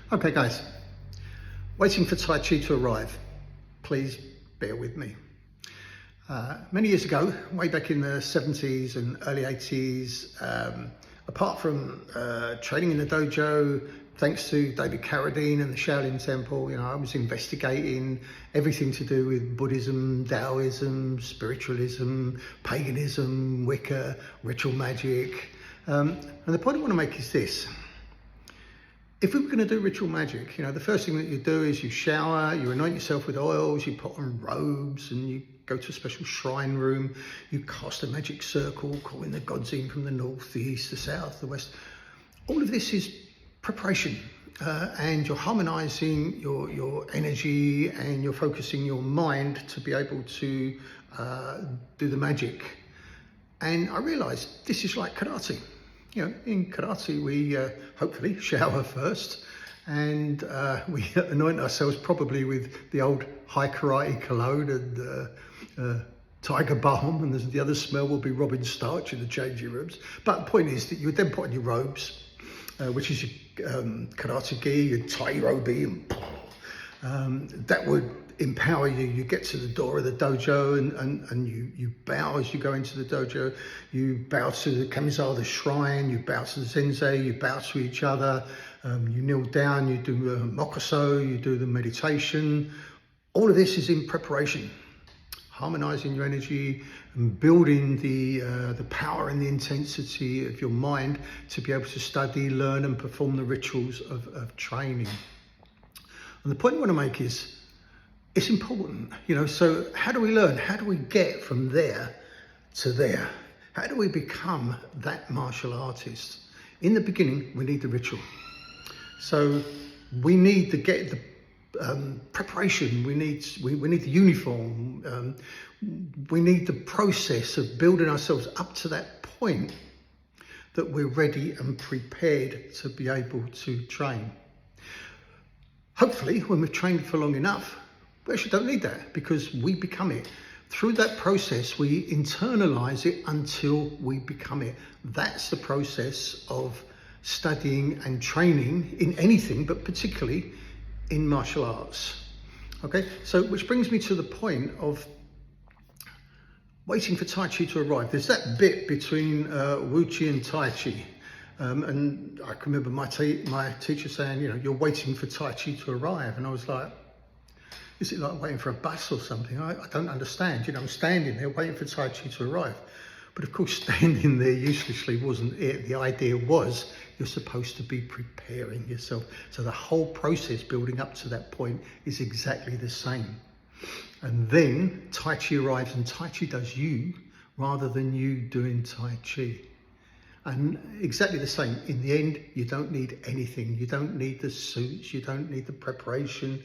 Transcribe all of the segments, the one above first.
Okay guys, waiting for Tai Chi to arrive. Please bear with me. Many years ago, way back in the 70s and early 80s, apart from training in the dojo, thanks to David Carradine and the Shaolin Temple, I was investigating everything to do with Buddhism, Taoism, spiritualism, paganism, Wicca, ritual magic. And the point I want to make is this. If we were going to do ritual magic, the first thing that you do is you shower, you anoint yourself with oils, you put on robes, and you go to a special shrine room, you cast a magic circle, calling the gods in from the north, the east, the south, the west. All of this is preparation, and you're harmonizing your energy and you're focusing your mind to be able to do the magic. And I realized this is like karate. In karate, we hopefully shower first, and we anoint ourselves probably with the old high karate cologne and tiger balm, and the other smell will be robin starch in the changing rooms. But the point is that you would then put on your robes, which is your karate gi, your tai robi, and that would empower you. You get to the door of the dojo and you bow as you go into the dojo. You bow to the Kamizawa, the shrine, you bow to the sensei, you bow to each other, you kneel down, you do the mokuso, you do the meditation. All of this is in preparation, harmonizing your energy and building the power and the intensity of your mind to be able to study, learn and perform the rituals of training. And the point I want to make is, it's important, so how do we learn? How do we get from there to there? How do we become that martial artist? In the beginning, we need the ritual. So we need to get the preparation, we need the uniform, we need the process of building ourselves up to that point that we're ready and prepared to be able to train. Hopefully, when we've trained for long enough, we actually don't need that, because we become it. Through that process, we internalize it until we become it. That's the process of studying and training in anything, but particularly in martial arts. Okay, so which brings me to the point of waiting for Tai Chi to arrive. There's that bit between Wu Chi and Tai Chi. And I can remember my teacher saying, you're waiting for Tai Chi to arrive. And I was like, is it like waiting for a bus or something? I don't understand. I'm standing there waiting for Tai Chi to arrive. But of course, standing there uselessly wasn't it. The idea was you're supposed to be preparing yourself. So the whole process building up to that point is exactly the same. And then Tai Chi arrives and Tai Chi does you rather than you doing Tai Chi. And exactly the same. In the end, you don't need anything. You don't need the suits. You don't need the preparation.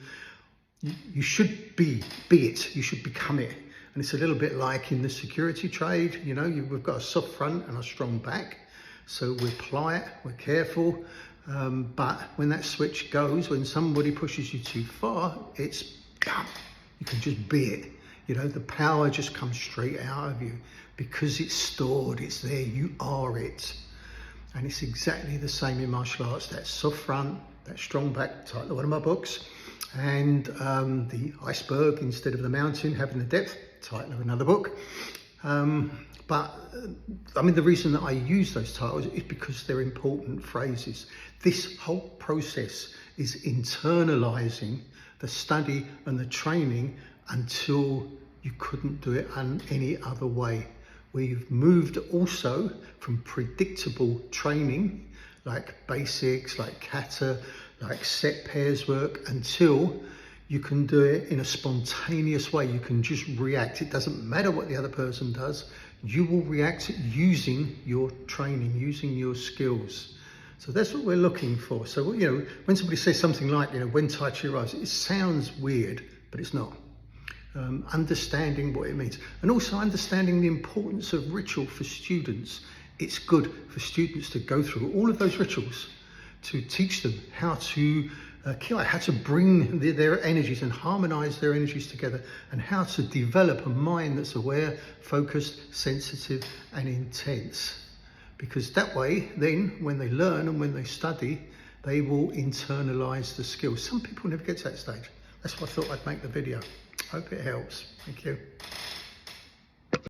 You should be it. You should become it. And it's a little bit like in the security trade. We've got a soft front and a strong back. So we apply it, we're careful. But when that switch goes, when somebody pushes you too far, it's bam. You can just be it. The power just comes straight out of you because it's stored, it's there, you are it. And it's exactly the same in martial arts. That soft front, that strong back, title of one of my books. And the iceberg instead of the mountain, having the depth, title of another book. But the reason that I use those titles is because they're important phrases. This whole process is internalizing the study and the training until you couldn't do it any other way. We've moved also from predictable training, like basics, like kata, like set pairs work, until you can do it in a spontaneous way. You can just react. It doesn't matter what the other person does. You will react using your training, using your skills. So that's what we're looking for. So, when somebody says something like, when Tai Chi arrives, it sounds weird, but it's not. Understanding what it means, and also understanding the importance of ritual for students. It's good for students to go through all of those rituals to teach them how to how to bring their energies and harmonize their energies together, and how to develop a mind that's aware, focused, sensitive and intense. Because that way, then when they learn and when they study, they will internalize the skills. Some people never get to that stage. That's why I thought I'd make the video. Hope it helps. Thank you.